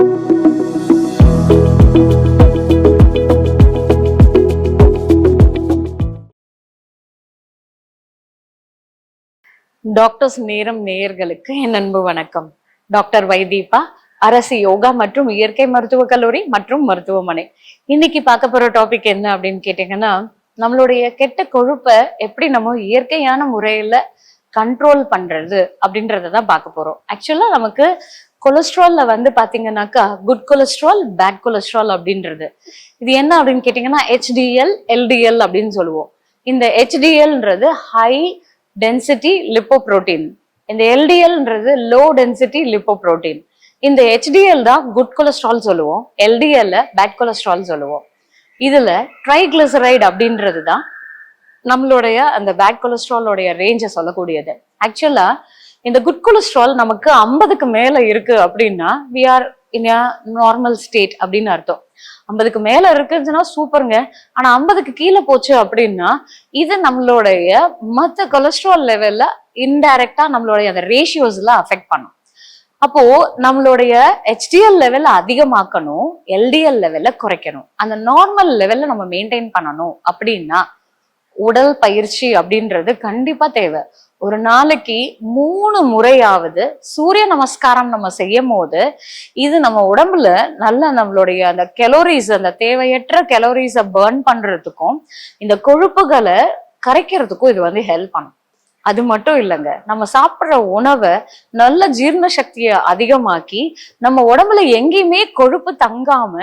Doctors நேரம் நேயர்களுக்கு என் அன்பு வணக்கம். டாக்டர் வைதீபா, அரசு யோகா மற்றும் இயற்கை மருத்துவக் கல்லூரி மற்றும் மருத்துவமனை. இன்னைக்கு பார்க்க போற டாபிக் என்ன அப்படின்னு கேட்டீங்கன்னா, நம்மளுடைய கெட்ட கொழுப்பை எப்படி நம்ம இயற்கையான முறையில கண்ட்ரோல் பண்றது அப்படின்றதான் பார்க்க போறோம். ஆக்சுவலா நமக்கு கொலஸ்ட்ரால்ல வந்து பாத்தீங்கன்னாக்கா குட் கொலஸ்ட்ரால், பேட் கொலஸ்ட்ரால் அப்படின்றது இது என்ன அப்படின்னு கேட்டீங்கன்னா HDL, LDL அப்படின்னு சொல்லுவோம். இந்த HDLன்றது ஹை டென்சிட்டி லிப்போப்ரோட்டீன், இந்த LDLன்றது லோ டென்சிட்டி லிப்போப்ரோட்டீன். இந்த HDL தான் குட் கொலஸ்ட்ரால் சொல்லுவோம், LDL பேட் கொலஸ்ட்ரால் சொல்லுவோம். இதுல ட்ரைகிளிசரைடு அப்படின்றது தான் நம்மளுடைய அந்த பேட் கொலஸ்ட்ராலோடைய ரேஞ்சை சொல்லக்கூடியது. ஆக்சுவலா இந்த குட் கொலஸ்ட்ரால் நமக்கு 50க்கு மேல இருக்கு அப்படின்னா we are in a normal state அப்படின்னு அர்த்தம். 50க்கு மேல இருக்குதுன்னா சூப்பருங்க. ஆனா 50க்கு கீழே போச்சு அப்படின்னா இது நம்மளுடைய மற்ற கொலஸ்ட்ரால் லெவல்ல இன்டைரக்டா நம்மளுடைய அந்த ரேஷியோஸ்ல அஃபெக்ட் பண்ணும். அப்போ நம்மளுடைய HDL லெவல்ல அதிகமாக்கணும், LDL லெவல்ல குறைக்கணும். அந்த நார்மல் லெவல்ல நம்ம மெயின்டைன் பண்ணணும் அப்படின்னா உடல் பயிற்சி அப்படின்றது கண்டிப்பா தேவை. ஒரு நாளைக்கு 3 முறையாவது சூரிய நமஸ்காரம் நம்ம செய்யும் போது இது நம்ம உடம்புல நல்ல நம்மளுடைய அந்த கெலோரிஸ், அந்த தேவையற்ற கெலோரிஸை பர்ன் பண்றதுக்கும் இந்த கொழுப்புகளை கரைக்கிறதுக்கும் இது வந்து ஹெல்ப் பண்ணும். அது மட்டும் இல்லைங்க, நம்ம சாப்பிட்ற உணவை நல்ல ஜீரண சக்தியை அதிகமாக்கி நம்ம உடம்புல எங்கேயுமே கொழுப்பு தங்காம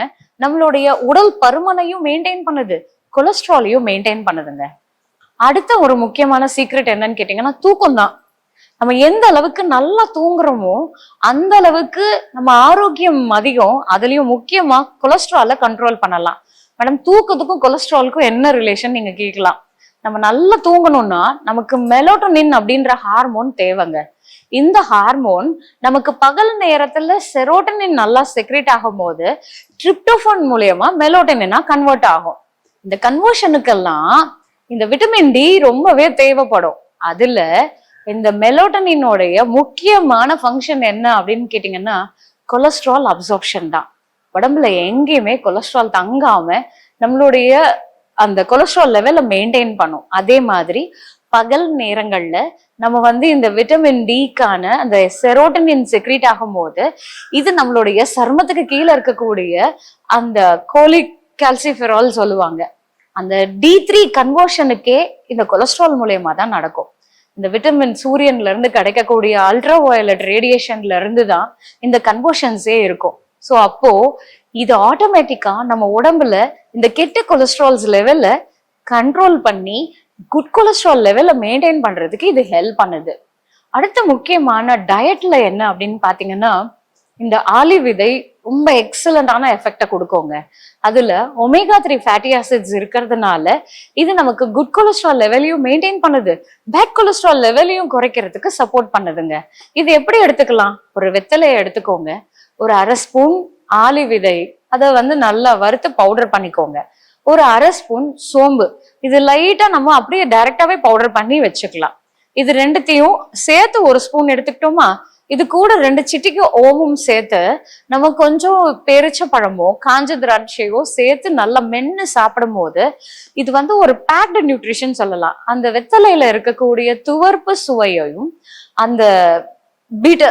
நம்மளுடைய உடல் பருமனையும் மெயின்டைன் பண்ணுது, கொலஸ்ட்ராலையும் மெயின்டைன் பண்ணுதுங்க. அடுத்த ஒரு முக்கியமான சீக்ரெட் என்னன்னு கேட்டீங்கன்னா தூக்கம் தான். நம்ம எந்த அளவுக்கு நல்லா தூங்குறோமோ அந்த அளவுக்கு நம்ம ஆரோக்கியம் அதிகம். அதுலயும் முக்கியமா கொலஸ்ட்ரால கண்ட்ரோல் பண்ணலாம். மேடம், தூக்கத்துக்கும் கொலஸ்ட்ராலுக்கும் என்ன ரிலேஷன் நீங்க கேட்கலாம். நம்ம நல்லா தூங்கணும்னா நமக்கு மெலோட்டோனின் அப்படின்ற ஹார்மோன் தேவைங்க. இந்த ஹார்மோன் நமக்கு பகல் நேரத்துல செரோட்டனின் நல்லா செக்ரேட் ஆகும் போது ட்ரிப்டோஃபான் மூலியமா மெலோட்டோனினா கன்வெர்ட் ஆகும். இந்த கன்வர்ஷனுக்கெல்லாம் இந்த விட்டமின் டி ரொம்பவே தேவைப்படும். அதுல இந்த மெலோட்டனினோடைய முக்கியமான ஃபங்க்ஷன் என்ன அப்படின்னு கேட்டீங்கன்னா கொலஸ்ட்ரால் அப்சார்ப்ஷன் தான். உடம்புல எங்கேயுமே கொலஸ்ட்ரால் தங்காம நம்மளுடைய அந்த கொலஸ்ட்ரால் லெவலை மெயின்டைன் பண்ணும். அதே மாதிரி பகல் நேரங்கள்ல நம்ம வந்து இந்த விட்டமின் டிக்கான அந்த செரோட்டனின் செக்ரீட் ஆகும் போது இது நம்மளுடைய சருமத்துக்கு கீழே இருக்கக்கூடிய அந்த கோலிக் கால்சிஃபெரால் சொல்லுவாங்க, அந்த D3 கன்வர்ஷனுக்கே இந்த கொலஸ்ட்ரால் மூலயமா தான் நடக்கும். இந்த விட்டமின் சூரியன்ல இருந்து கிடைக்கக்கூடிய அல்ட்ரா வயலட் ரேடியேஷன்ல இருந்து தான் இந்த கன்வர்ஷன்ஸே இருக்கும். ஸோ அப்போ இது ஆட்டோமேட்டிக்கா நம்ம உடம்புல இந்த கெட்ட கொலஸ்ட்ரால்ஸ் லெவல்ல கண்ட்ரோல் பண்ணி குட் கொலஸ்ட்ரால் லெவல்ல மெயின்டைன் பண்றதுக்கு இது ஹெல்ப் பண்ணுது. அடுத்த முக்கியமான டயட்ல என்ன அப்படின்னு பாத்தீங்கன்னா இந்த ஆலிவ் விதை ரொம்ப எக்ஸலண்டான எஃபெக்டை கொடுக்குங்க. அதுல ஒமேகா 3 ஃபேட்டி ஆசிட்ஸ் இருக்கிறதுனால இது நமக்கு குட் கொலஸ்ட்ரால் லெவலையும் மெயின்டைன் பண்ணுது, பேட் கொலஸ்ட்ரால் லெவலையும் குறைக்கிறதுக்கு சப்போர்ட் பண்ணுதுங்க. இது எப்படி எடுத்துக்கலாம்? ஒரு வெத்தலையை எடுத்துக்கோங்க, ஒரு அரை ஸ்பூன் ஆலிவ் விதை, அதை வந்து நல்லா வறுத்து பவுடர் பண்ணிக்கோங்க. ஒரு அரை ஸ்பூன் சோம்பு, இது லைட்டா நம்ம அப்படியே டைரக்டாவே பவுடர் பண்ணி வச்சுக்கலாம். இது ரெண்டுத்தையும் சேர்த்து ஒரு ஸ்பூன் எடுத்துக்கிட்டோமா, இது கூட 2 சிட்டிக்கு ஓமும் சேர்த்து நம்ம கொஞ்சம் பேரிச்ச பழமோ காஞ்ச திராட்சையோ சேர்த்து நல்லா மென்னு சாப்பிடும் போது இது வந்து ஒரு பேக்டு நியூட்ரிஷன் சொல்லலாம். அந்த வெத்தலையில இருக்கக்கூடிய துவர்ப்பு சுவையையும் அந்த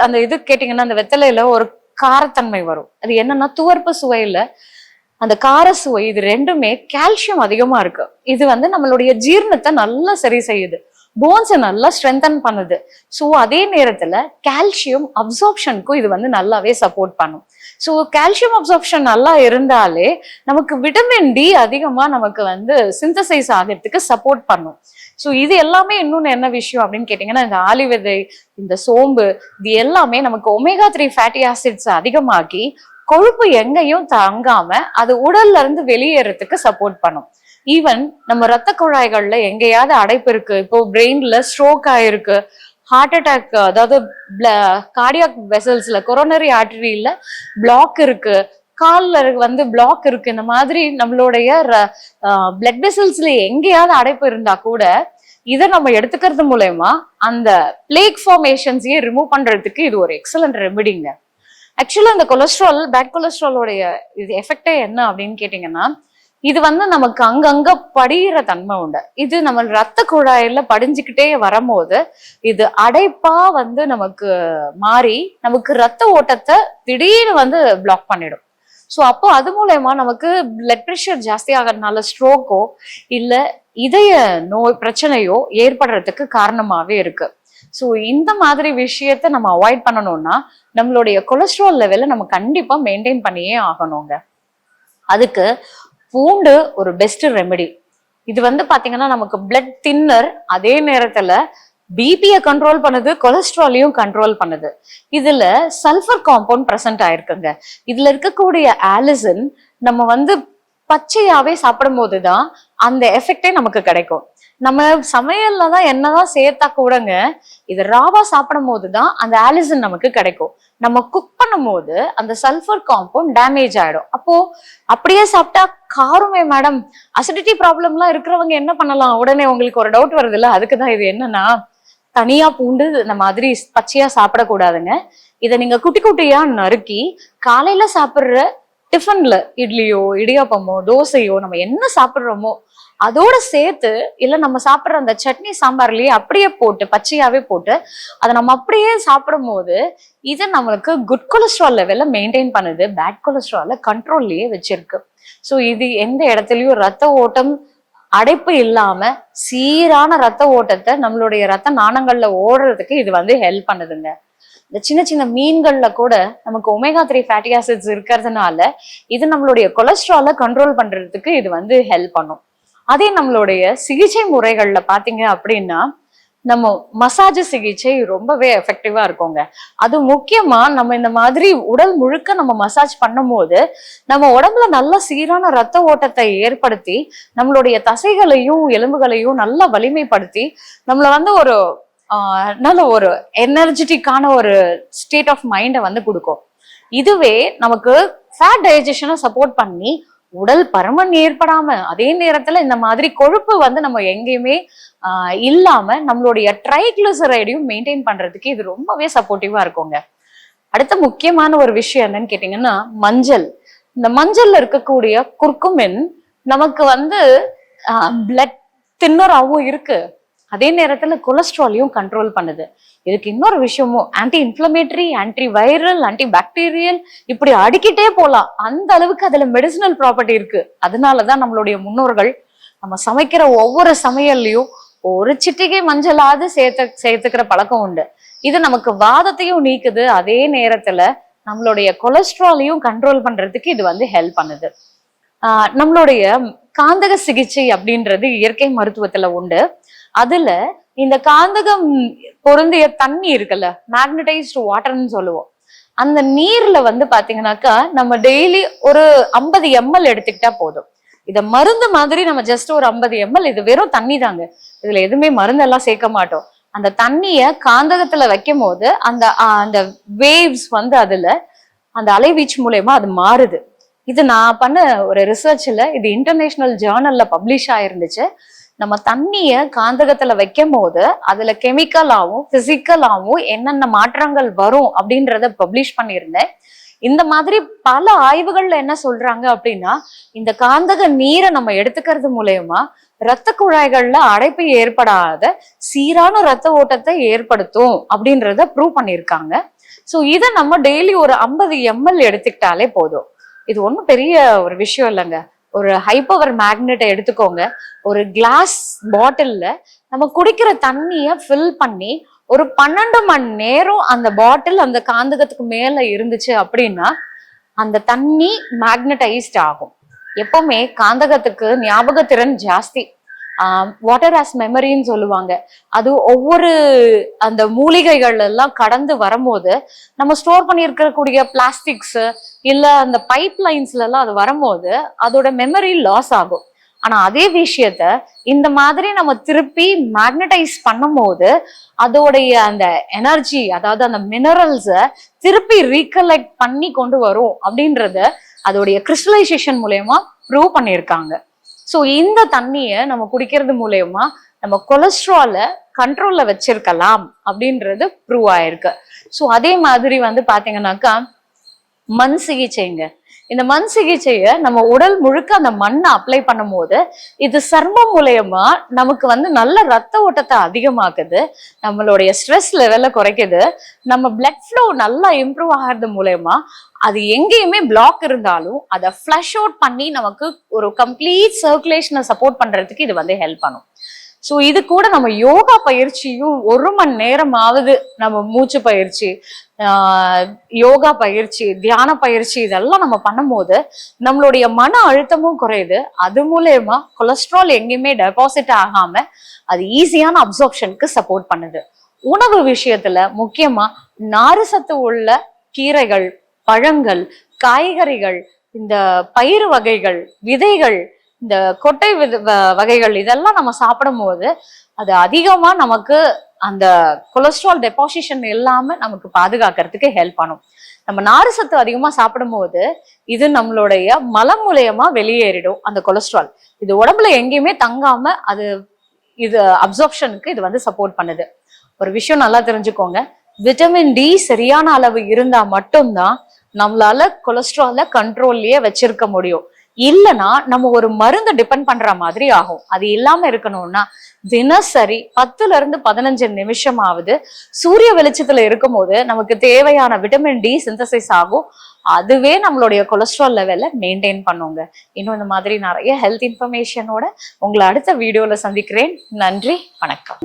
அந்த இது கேட்டீங்கன்னா அந்த வெத்தலையில ஒரு காரத்தன்மை வரும். அது என்னன்னா துவர்ப்பு சுவையில அந்த கார சுவை, இது ரெண்டுமே கால்சியம் அதிகமா இருக்கு. இது வந்து நம்மளுடைய ஜீரணத்தை நல்லா சரி செய்யுது, போன்ஸை நல்லா ஸ்ட்ரென்தன் பண்ணுது. ஸோ அதே நேரத்துல கால்சியம் அப்சார்ப்ஷனுக்கும் இது வந்து நல்லாவே சப்போர்ட் பண்ணும். ஸோ கால்சியம் அப்சார்ப்ஷன் நல்லா இருந்தாலே நமக்கு விட்டமின் டி அதிகமா நமக்கு வந்து சிந்தசைஸ் ஆகிறதுக்கு சப்போர்ட் பண்ணும். ஸோ இது எல்லாமே இன்னொன்னு என்ன விஷயம் அப்படின்னு கேட்டீங்கன்னா இந்த ஆலிவ் விதை, இந்த சோம்பு, இது எல்லாமே நமக்கு ஒமேகா 3 ஃபேட்டி ஆசிட்ஸ் அதிகமாக்கி கொழுப்பு எங்கேயும் தங்காம அது உடல்ல இருந்து வெளியேறதுக்கு சப்போர்ட் பண்ணும். ஈவன் நம்ம ரத்த குழாய்கள்ல எங்கேயாவது அடைப்பு இருக்கு, இப்போ பிரெயின்ல ஸ்ட்ரோக் ஆயிருக்கு, ஹார்ட் அட்டாக், அதாவது கார்டியாக் வெசல்ஸ்ல கொரோனரி ஆர்டரியில பிளாக் இருக்கு, கால்ல வந்து பிளாக் இருக்கு, இந்த மாதிரி நம்மளுடைய பிளட் வெசல்ஸ்ல எங்கேயாவது அடைப்பு இருந்தா கூட இதை நம்ம எடுத்துக்கிறது மூலயமா அந்த பிளேக் ஃபார்மேஷன்ஸையே ரிமூவ் பண்றதுக்கு இது ஒரு எக்ஸலண்ட் ரெமெடிங்க. ஆக்சுவலா இந்த கொலஸ்ட்ரால், பேட் கொலஸ்ட்ராலோடைய இது எஃபெக்டே என்ன அப்படின்னு கேட்டீங்கன்னா, இது வந்து நமக்கு அங்கங்க படிகிற தன்மை உண்டு. இது நம்ம ரத்த குழாயில படிஞ்சுக்கிட்டே வரும்போது இது அடைப்பா வந்து நமக்கு மாறி நமக்கு ரத்த ஓட்டத்தை திடீர்னு வந்து பிளாக் பண்ணிடும். ஸோ அப்போ அது மூலயமா நமக்கு பிளட் ப்ரெஷர் ஜாஸ்தி ஆகிறதுனால ஸ்ட்ரோக்கோ இல்ல இதய நோய் பிரச்சனையோ ஏற்படுறதுக்கு காரணமாவே இருக்கு. ஸோ இந்த மாதிரி விஷயத்த நம்ம அவாய்ட் பண்ணணும்னா நம்மளுடைய கொலஸ்ட்ரால் லெவலை நம்ம கண்டிப்பா மெயின்டைன் பண்ணியே ஆகணுங்க. அதுக்கு பூண்டு ஒரு பெஸ்ட் ரெமெடி. இது வந்து பாத்தீங்கன்னா நமக்கு பிளட் தின்னர், அதே நேரத்துல பிபியை கண்ட்ரோல் பண்ணுது, கொலஸ்ட்ராலையும் கண்ட்ரோல் பண்ணுது. இதுல சல்ஃபர் காம்பவுண்ட் பிரசன்ட் ஆயிருக்குங்க. இதுல இருக்கக்கூடிய ஆலிசின் நம்ம வந்து பச்சையாவே சாப்பிடும் போதுதான் அந்த எஃபெக்டே நமக்கு கிடைக்கும். நம்ம சமையல்ல தான் என்னதான் சேர்த்தா கூடங்க இது ராவா சாப்பிடும் போதுதான் அந்த ஆலிசின் நமக்கு கிடைக்கும். நம்ம குக் பண்ணும் போது அந்த சல்ஃபர் காம்பவுண்ட் டேமேஜ் ஆயிடும். அப்போ அப்படியே சாப்பிட்டா காரமே மேடம், அசிடிட்டி ப்ராப்ளம்லாம் இருக்கிறவங்க என்ன பண்ணலாம்? உடனே உங்களுக்கு ஒரு டவுட் வருது இல்ல, அதுக்குதான் இது என்னன்னா, தனியா பூண்டு இந்த மாதிரி பச்சையா சாப்பிடக்கூடாதுங்க. இதை நீங்க குட்டி குட்டியா நறுக்கி காலையில சாப்பிடுற டிஃபன்ல இட்லியோ இடியாப்பமோ தோசையோ நம்ம என்ன சாப்பிடுறோமோ அதோட சேர்த்து இல்ல நம்ம சாப்பிடுற அந்த சட்னி சாம்பார்லயே அப்படியே போட்டு பச்சையாவே போட்டு அதை நம்ம அப்படியே சாப்பிடும் போது இது நம்மளுக்கு குட் கொலஸ்ட்ரால் லெவல்ல மெயின்டைன் பண்ணுது, பேட் கொலஸ்ட்ரால கண்ட்ரோல்லயே வச்சிருக்கு. ஸோ இது எந்த இடத்துலயும் ரத்த ஓட்டம் அடைப்பு இல்லாம சீரான ரத்த ஓட்டத்தை நம்மளுடைய ரத்த நாணங்கள்ல ஓடுறதுக்கு இது வந்து ஹெல்ப் பண்ணுதுங்க. இந்த சின்ன சின்ன மீன்கள்ல கூட நமக்கு ஒமேகா 3 ஃபேட்டி ஆசிட்ஸ் இருக்கிறதுனால இது நம்மளுடைய கொலஸ்ட்ரால கண்ட்ரோல் பண்றதுக்கு இது வந்து ஹெல்ப் பண்ணும். அதே நம்மளுடைய சிகிச்சை முறைகள்ல பாத்தீங்க அப்படின்னா நம்ம மசாஜ் சிகிச்சை ரொம்பவே எஃபெக்டிவா இருக்குங்க. அது முக்கியமா நம்ம இந்த மாதிரி உடல் முழுக்க நம்ம மசாஜ் பண்ணும் போது நம்ம உடம்புல நல்ல சீரான ரத்த ஓட்டத்தை ஏற்படுத்தி நம்மளுடைய தசைகளையும் எலும்புகளையும் நல்லா வலிமைப்படுத்தி நம்மள வந்து ஒரு நல்ல ஒரு எனர்ஜெட்டிக்கான ஒரு ஸ்டேட் ஆஃப் மைண்டை வந்து கொடுக்கும். இதுவே நமக்கு ஃபேட் டைஜஷனை சப்போர்ட் பண்ணி உடல் பருமன் ஏற்படாம அதே நேரத்துல இந்த மாதிரி கொழுப்பு வந்து நம்ம எங்கேயுமே இல்லாம நம்மளுடைய ட்ரைக்ளிசரைடையும் மெயின்டைன் பண்றதுக்கு இது ரொம்பவே சப்போர்ட்டிவா இருக்குங்க. அடுத்த முக்கியமான ஒரு விஷயம் என்னன்னு கேட்டீங்கன்னா மஞ்சள். இந்த மஞ்சள்ல இருக்கக்கூடிய குர்குமின் நமக்கு வந்து பிளட் தின்னராகவும் இருக்கு, அதே நேரத்துல கொலஸ்ட்ராலையும் கண்ட்ரோல் பண்ணுது. இதுக்கு இன்னொரு விஷயமும் anti inflammatory, anti viral, anti bacterial, இப்படி அடிக்கிட்டே போலாம். அந்த அளவுக்கு அதுல மெடிசினல் ப்ராப்பர்ட்டி இருக்கு. அதனாலதான் நம்மளுடைய முன்னோர்கள் நம்ம சமைக்கிற ஒவ்வொரு சமையல்லையும் ஒரு சிட்டிகை மஞ்சளாவது சேர்த்துக்கிற பழக்கம் உண்டு. இது நமக்கு வாதத்தையும் நீக்குது, அதே நேரத்துல நம்மளுடைய கொலஸ்ட்ராலையும் கண்ட்ரோல் பண்றதுக்கு இது வந்து ஹெல்ப் பண்ணுது. நம்மளுடைய காந்தக சிகிச்சை அப்படின்றது இயற்கை மருத்துவத்துல உண்டு. அதுல இந்த காந்தகம் பொருந்திய தண்ணி இருக்குல்ல, மேக்னடைஸ்டு வாட்டர்ன்னு சொல்லுவோம். அந்த நீர்ல வந்து பாத்தீங்கன்னாக்கா நம்ம டெய்லி ஒரு 50 ml எடுத்துக்கிட்டா போதும். இத மருந்து மாதிரி நம்ம ஜஸ்ட் ஒரு 50 ml, இது வெறும் தண்ணி தாங்க, இதுல எதுவுமே மருந்தெல்லாம் சேர்க்க மாட்டோம். அந்த தண்ணிய காந்தகத்துல வைக்கும் போது அந்த வேவ்ஸ் வந்து அதுல அந்த அலைவீச்சு மூலயமா அது மாறுது. இது நான் பண்ண ஒரு ரிசர்ச்ல இது இன்டர்நேஷனல் ஜேர்னல்ல பப்ளிஷ் ஆயிருந்துச்சு. நம்ம தண்ணிய காந்தகத்துல வைக்கும் போது அதுல கெமிக்கலாவும் பிசிக்கலாவும் என்னென்ன மாற்றங்கள் வரும் அப்படின்றத பப்ளிஷ் பண்ணியிருந்தேன். இந்த மாதிரி பல ஆய்வுகள்ல என்ன சொல்றாங்க அப்படின்னா இந்த காந்தக நீரை நம்ம எடுத்துக்கிறது மூலயமா இரத்த குழாய்கள்ல அடைப்பு ஏற்படாத சீரான இரத்த ஓட்டத்தை ஏற்படுத்தும் அப்படின்றத ப்ரூவ் பண்ணியிருக்காங்க. ஸோ இதை நம்ம டெய்லி ஒரு 50 ml எடுத்துக்கிட்டாலே போதும். இது ஒன்றும் பெரிய ஒரு விஷயம் இல்லைங்க. ஒரு ஹைபவர் மேக்னெட்டை எடுத்துக்கோங்க, ஒரு கிளாஸ் பாட்டில்ல நம்ம குடிக்கிற தண்ணிய ஃபில் பண்ணி ஒரு 12 மணி நேரம் அந்த பாட்டில் அந்த காந்தகத்துக்கு மேல இருந்துச்சு அப்படின்னா அந்த தண்ணி மேக்னடைஸ்ட் ஆகும். எப்பவுமே காந்தகத்துக்கு ஞாபகத்திறன் ஜாஸ்தி. வாட்டர் ஆஸ் மெமரின்னு சொல்லுவாங்க. அது ஒவ்வொரு அந்த மூலிகைகள் எல்லாம் கடந்து வரும்போது நம்ம ஸ்டோர் பண்ணி இருக்கக்கூடிய பிளாஸ்டிக்ஸ் இல்ல அந்த பைப் லைன்ஸ்ல எல்லாம் அது வரும்போது அதோட மெமரி லாஸ் ஆகும். ஆனா அதே விஷயத்த இந்த மாதிரி நம்ம திருப்பி மேக்னடைஸ் பண்ணும் போது அதோடைய அந்த எனர்ஜி, அதாவது அந்த மினரல்ஸ திருப்பி ரீகலெக்ட் பண்ணி கொண்டு வரும் அப்படின்றத அதோடைய கிறிஸ்டலைசேஷன் மூலயமா ப்ரூவ் பண்ணியிருக்காங்க. ஸோ இந்த தண்ணிய நம்ம குடிக்கிறது மூலயமா நம்ம கொலஸ்ட்ரால கண்ட்ரோல்ல வச்சிருக்கலாம் அப்படின்றது ப்ரூவ் ஆயிருக்கு. ஸோ அதே மாதிரி வந்து பாத்தீங்கன்னாக்கா மண் சிகிச்சைங்க. இந்த மண் சிகிச்சைய நம்ம உடல் முழுக்க அந்த மண்ணை அப்ளை பண்ணும் போது இது சர்மம் மூலயமா நமக்கு நல்ல ரத்த ஓட்டத்தை அதிகமாக்குது, நம்மளுடைய ஸ்ட்ரெஸ் லெவல்ல குறைக்குது, நம்ம பிளட் ஃப்ளோ நல்லா இம்ப்ரூவ் ஆகிறது மூலயமா அது எங்கேயுமே பிளாக் இருந்தாலும் அதை ஃப்ளஷ் அவுட் பண்ணி நமக்கு ஒரு கம்ப்ளீட் சர்க்குலேஷனை சப்போர்ட் பண்றதுக்கு இது ஹெல்ப் பண்ணும். ஸோ இது கூட நம்ம யோகா பயிற்சியும் 1 மணி நேரமாவது நம்ம மூச்சு பயிற்சி, யோகா பயிற்சி, தியான பயிற்சி இதெல்லாம் நம்ம பண்ணும்போது நம்மளுடைய மன அழுத்தமும் குறையுது. அது மூலயமா கொலஸ்ட்ரால் எங்கேயுமே டெபாசிட் ஆகாம அது ஈஸியான அப்சார்ப்ஷனுக்கு சப்போர்ட் பண்ணுது. உணவு விஷயத்துல முக்கியமா நாறு சத்து உள்ள கீரைகள், பழங்கள், காய்கறிகள், இந்த பயிறு வகைகள், விதைகள், இந்த கொட்டை வகைகள் இதெல்லாம் நம்ம சாப்பிடும் போது அது அதிகமா நமக்கு அந்த கொலஸ்ட்ரால் டெபாசிஷன் இல்லாம நமக்கு பாதுகாக்கிறதுக்கு ஹெல்ப் பண்ணும். நம்ம நாறு சத்து அதிகமா சாப்பிடும் போது இது நம்மளுடைய மலம் மூலயமா வெளியேறிடும். அந்த கொலஸ்ட்ரால் இது உடம்புல எங்கேயுமே தங்காம இது அப்சார்ப்ஷனுக்கு இது சப்போர்ட் பண்ணுது. ஒரு விஷயம் நல்லா தெரிஞ்சுக்கோங்க, விட்டமின் டி சரியான அளவு இருந்தா மட்டும்தான் நம்மளால கொலஸ்ட்ரால கண்ட்ரோல்லயே வச்சிருக்க முடியும். இல்லைன்னா நம்ம ஒரு மருந்து டிபெண்ட் பண்ற மாதிரி ஆகும். அது இல்லாம இருக்கணும்னா தினசரி 10ல இருந்து 15 நிமிஷமாவது சூரிய வெளிச்சத்துல இருக்கும் போது நமக்கு தேவையான விட்டமின் டி சிந்தசைஸ் ஆகும். அதுவே நம்மளுடைய கொலஸ்ட்ரால் லெவலை மெயின்டைன் பண்ணுங்க. இன்னும் இந்த மாதிரி நிறைய ஹெல்த் இன்ஃபர்மேஷனோட உங்களை அடுத்த வீடியோல சந்திக்கிறேன். நன்றி, வணக்கம்.